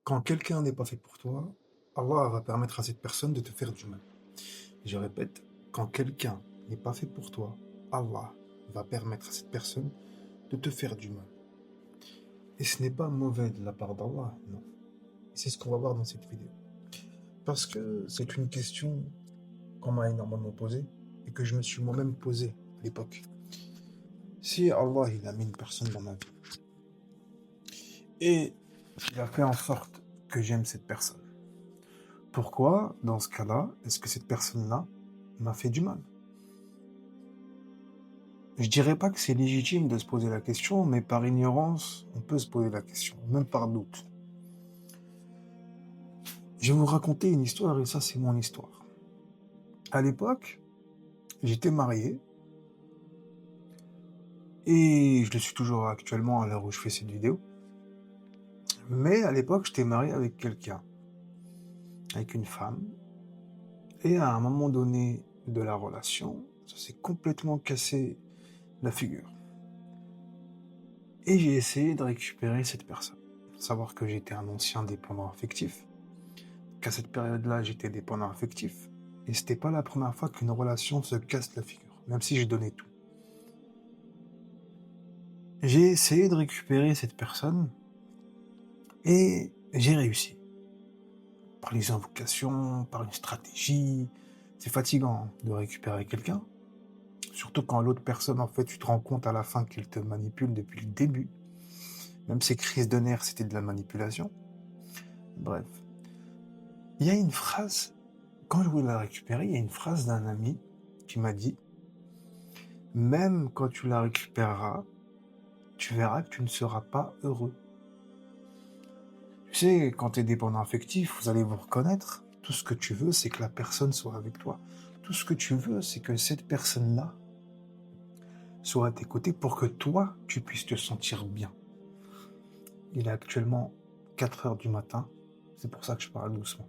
Quand quelqu'un n'est pas fait pour toi, Allah va permettre à cette personne de te faire du mal. Je répète, quand quelqu'un n'est pas fait pour toi, Allah va permettre à cette personne de te faire du mal. Et ce n'est pas mauvais de la part d'Allah, non. C'est ce qu'on va voir dans cette vidéo. Parce que c'est une question qu'on m'a énormément posée et que je me suis moi-même posée à l'époque. Si Allah il a mis une personne dans ma vie et il a fait en sorte que j'aime cette personne, pourquoi, dans ce cas-là, est-ce que cette personne-là m'a fait du mal? Je dirais pas que c'est légitime de se poser la question, mais par ignorance, on peut se poser la question, même par doute. Je vais vous raconter une histoire et ça, c'est mon histoire. À l'époque, j'étais marié et je le suis toujours actuellement à l'heure où je fais cette vidéo. Mais à l'époque, j'étais marié avec quelqu'un, avec une femme. Et à un moment donné de la relation, ça s'est complètement cassé la figure. Et j'ai essayé de récupérer cette personne. Faut savoir que j'étais un ancien dépendant affectif, qu'à cette période-là, j'étais dépendant affectif. Et c'était pas la première fois qu'une relation se casse la figure, même si je donnais tout. J'ai essayé de récupérer cette personne et j'ai réussi. Par les invocations, par une stratégie. C'est fatigant de récupérer quelqu'un. Surtout quand l'autre personne, en fait, tu te rends compte à la fin qu'il te manipule depuis le début. Même ses crises de nerfs, c'était de la manipulation. Bref. Il y a une phrase, quand je voulais la récupérer, il y a une phrase d'un ami qui m'a dit « Même quand tu la récupéreras, tu verras que tu ne seras pas heureux. » Tu sais, quand tu es dépendant affectif, vous allez vous reconnaître. Tout ce que tu veux, c'est que la personne soit avec toi. Tout ce que tu veux, c'est que cette personne-là soit à tes côtés pour que toi, tu puisses te sentir bien. Il est actuellement 4 heures du matin. C'est pour ça que je parle doucement.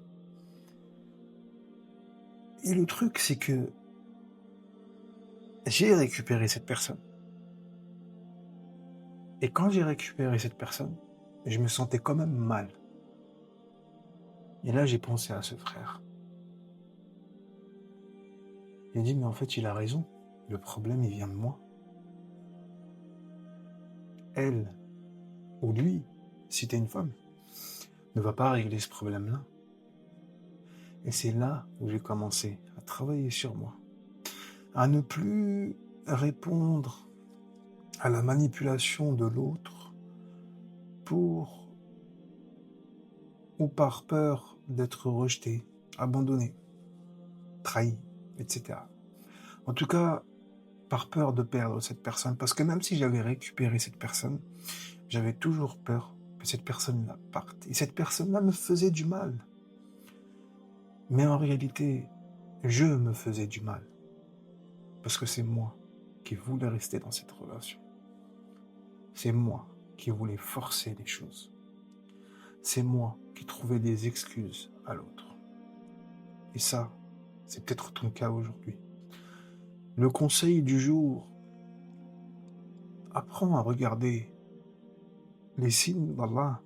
Et le truc, c'est que j'ai récupéré cette personne. Et quand j'ai récupéré cette personne, je me sentais quand même mal. Et là, j'ai pensé à ce frère. J'ai dit, mais en fait, il a raison. Le problème, il vient de moi. Elle, ou lui, si t'es une femme, ne va pas régler ce problème-là. Et c'est là où j'ai commencé à travailler sur moi. À ne plus répondre à la manipulation de l'autre pour ou par peur d'être rejeté, abandonné, trahi, etc. En tout cas, par peur de perdre cette personne, parce que même si j'avais récupéré cette personne, j'avais toujours peur que cette personne-là parte. Et cette personne-là me faisait du mal. Mais en réalité, je me faisais du mal. Parce que c'est moi qui voulais rester dans cette relation. C'est moi qui voulais forcer les choses. C'est moi qui trouvais des excuses à l'autre. Et ça, c'est peut-être ton cas aujourd'hui. Le conseil du jour, apprends à regarder les signes d'Allah.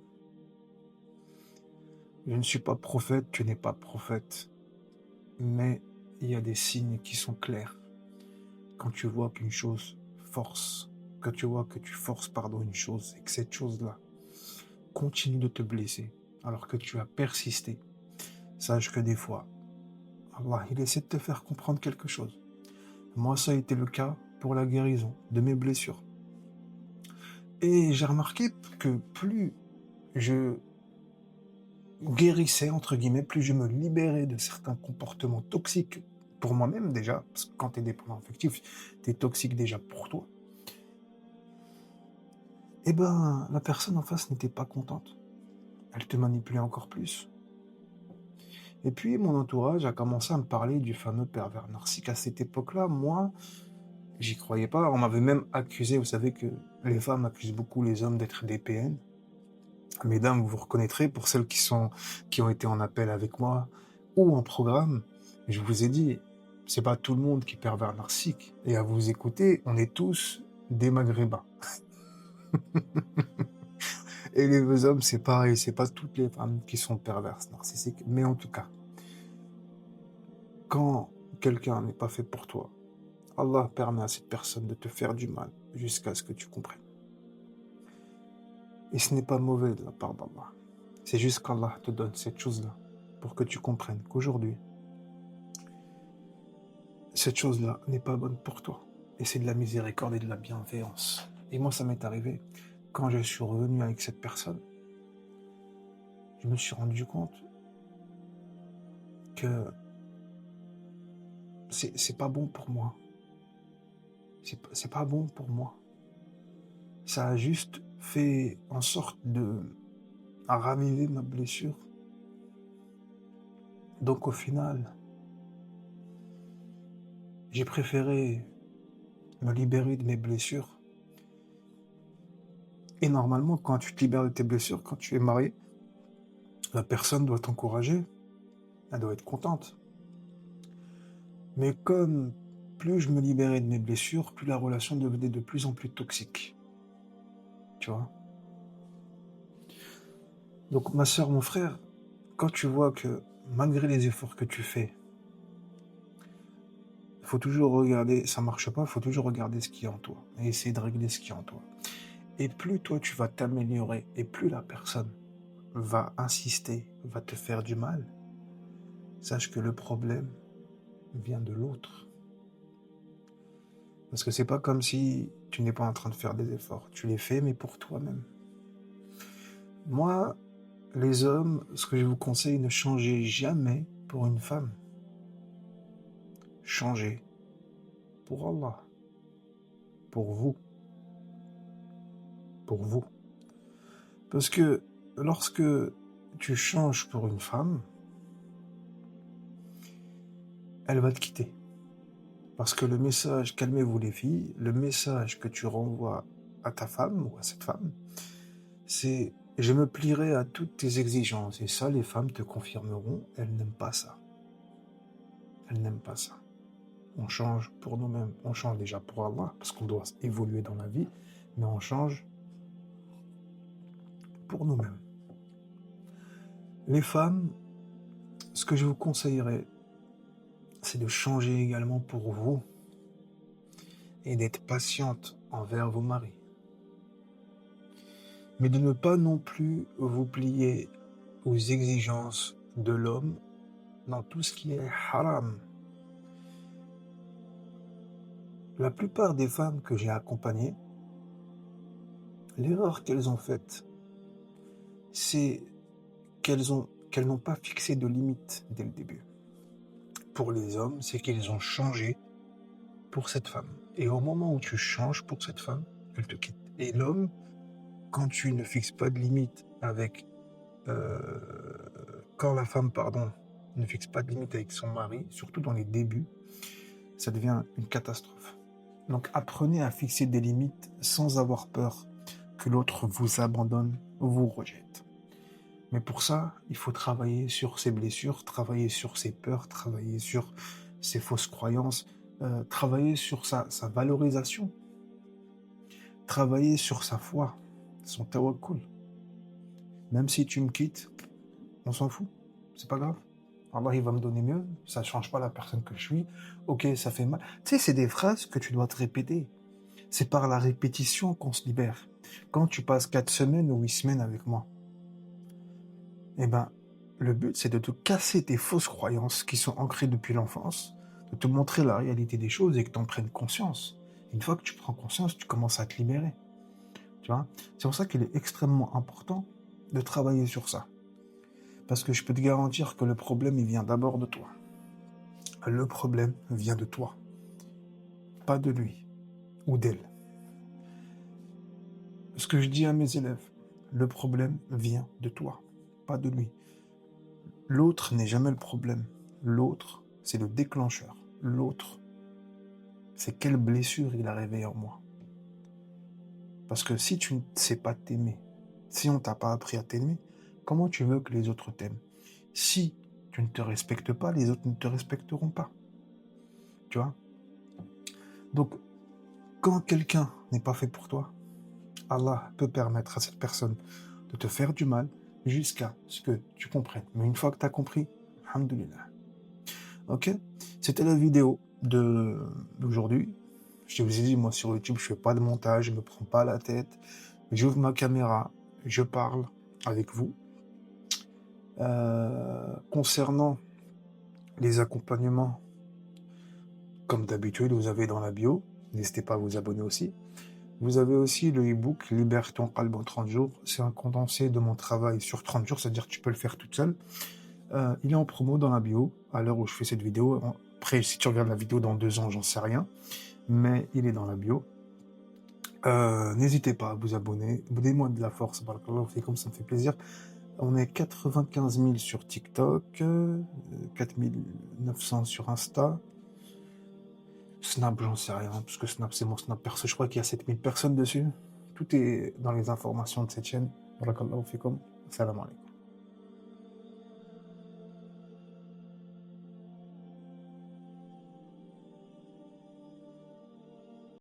Je ne suis pas prophète, tu n'es pas prophète, mais il y a des signes qui sont clairs. Quand tu vois qu'une chose force, quand tu vois que tu forces une chose et que cette chose-là continue de te blesser alors que tu as persisté, sache que des fois, Allah, il essaie de te faire comprendre quelque chose. Moi, ça a été le cas pour la guérison de mes blessures. Et j'ai remarqué que plus je guérissais, entre guillemets, plus je me libérais de certains comportements toxiques pour moi-même déjà, parce que quand tu es dépendant affectif, tu es toxique déjà pour toi. Eh ben, la personne en face n'était pas contente. Elle te manipulait encore plus. Et puis, mon entourage a commencé à me parler du fameux pervers narcissique. À cette époque-là, moi, j'y croyais pas. On m'avait même accusé, vous savez que les femmes accusent beaucoup les hommes d'être des PN. Mesdames, vous vous reconnaîtrez, pour celles qui ont été en appel avec moi ou en programme, je vous ai dit, c'est pas tout le monde qui est pervers narcissique. Et à vous écouter, on est tous des maghrébins. Et les hommes, c'est pareil, c'est pas toutes les femmes qui sont perverses, narcissiques, mais en tout cas, quand quelqu'un n'est pas fait pour toi, Allah permet à cette personne de te faire du mal jusqu'à ce que tu comprennes. Et ce n'est pas mauvais de la part d'Allah. C'est juste qu'Allah te donne cette chose-là pour que tu comprennes qu'aujourd'hui, cette chose-là n'est pas bonne pour toi. Et c'est de la miséricorde et de la bienveillance. Et moi, ça m'est arrivé. Quand je suis revenu avec cette personne, je me suis rendu compte que c'est pas bon pour moi. C'est pas bon pour moi. Ça a juste fait en sorte de raviver ma blessure. Donc au final, j'ai préféré me libérer de mes blessures. Et normalement, quand tu te libères de tes blessures, quand tu es marié, la personne doit t'encourager, elle doit être contente. Mais comme plus je me libérais de mes blessures, plus la relation devenait de plus en plus toxique. Tu vois? Donc ma sœur, mon frère, quand tu vois que malgré les efforts que tu fais, il faut toujours regarder, ça marche pas, il faut toujours regarder ce qu'il y a en toi et essayer de régler ce qu'il y a en toi. Et plus toi tu vas t'améliorer et plus la personne va insister, va te faire du mal, sache que le problème vient de l'autre. Parce que c'est pas comme si tu n'es pas en train de faire des efforts. Tu les fais, mais pour toi-même. Moi, les hommes, ce que je vous conseille, ne changez jamais pour une femme. Changez pour Allah. Pour vous. Pour vous. Parce que lorsque tu changes pour une femme, elle va te quitter. Parce que le message, calmez-vous les filles, le message que tu renvoies à ta femme ou à cette femme, c'est je me plierai à toutes tes exigences. Et ça, les femmes te confirmeront, elles n'aiment pas ça. Elles n'aiment pas ça. On change pour nous-mêmes. On change déjà pour Allah, parce qu'on doit évoluer dans la vie, mais on change pour nous-mêmes. Les femmes, ce que je vous conseillerais, c'est de changer également pour vous et d'être patiente envers vos maris. Mais de ne pas non plus vous plier aux exigences de l'homme dans tout ce qui est haram. La plupart des femmes que j'ai accompagnées, l'erreur qu'elles ont faite, c'est qu'elles n'ont pas fixé de limite dès le début. Pour les hommes, c'est qu'ils ont changé pour cette femme. Et au moment où tu changes pour cette femme, elle te quitte. Et l'homme, quand tu ne fixes pas de limite avec... quand la femme, ne fixe pas de limite avec son mari, surtout dans les débuts, ça devient une catastrophe. Donc apprenez à fixer des limites sans avoir peur que l'autre vous abandonne ou vous rejette. Mais pour ça, il faut travailler sur ses blessures, travailler sur ses peurs, travailler sur ses fausses croyances, travailler sur sa valorisation, travailler sur sa foi, son tawakkul. Même si tu me quittes, on s'en fout, c'est pas grave. Allah, il va me donner mieux, ça change pas la personne que je suis. Ok, ça fait mal. Tu sais, c'est des phrases que tu dois te répéter. C'est par la répétition qu'on se libère. Quand tu passes 4 semaines ou 8 semaines avec moi, eh ben, le but, c'est de te casser tes fausses croyances qui sont ancrées depuis l'enfance, de te montrer la réalité des choses et que tu en prennes conscience. Une fois que tu prends conscience, tu commences à te libérer. Tu vois? C'est pour ça qu'il est extrêmement important de travailler sur ça. Parce que je peux te garantir que le problème, il vient d'abord de toi. Le problème vient de toi, pas de lui ou d'elle. Ce que je dis à mes élèves, le problème vient de toi, pas de lui. L'autre n'est jamais le problème. L'autre, c'est le déclencheur. L'autre, c'est quelle blessure il a réveillée en moi. Parce que si tu ne sais pas t'aimer, si on ne t'a pas appris à t'aimer, comment tu veux que les autres t'aiment? Si tu ne te respectes pas, les autres ne te respecteront pas. Tu vois? Donc, quand quelqu'un n'est pas fait pour toi, Allah peut permettre à cette personne de te faire du mal, jusqu'à ce que tu comprennes. Mais une fois que tu as compris, alhamdoulilah. Ok? C'était la vidéo d'aujourd'hui. Je vous ai dit, moi sur YouTube, je fais pas de montage, je me prends pas la tête. J'ouvre ma caméra, je parle avec vous. Concernant les accompagnements, comme d'habitude, vous avez dans la bio. N'hésitez pas à vous abonner aussi. Vous avez aussi le e-book Libère ton qalb en 30 jours. C'est un condensé de mon travail sur 30 jours, c'est-à-dire que tu peux le faire toute seule. Il est en promo dans la bio, à l'heure où je fais cette vidéo. Après, si tu regardes la vidéo dans 2 ans, j'en sais rien. Mais il est dans la bio. N'hésitez pas à vous abonner. Donnez-moi de la force, barakallahu fikum, ça me fait plaisir. On est 95 000 sur TikTok, 4 900 sur Insta. Snap, j'en sais rien, parce que Snap, c'est mon Snap perso. Je crois qu'il y a 7000 personnes dessus. Tout est dans les informations de cette chaîne. Barakallahu fikum. Salam alaikum.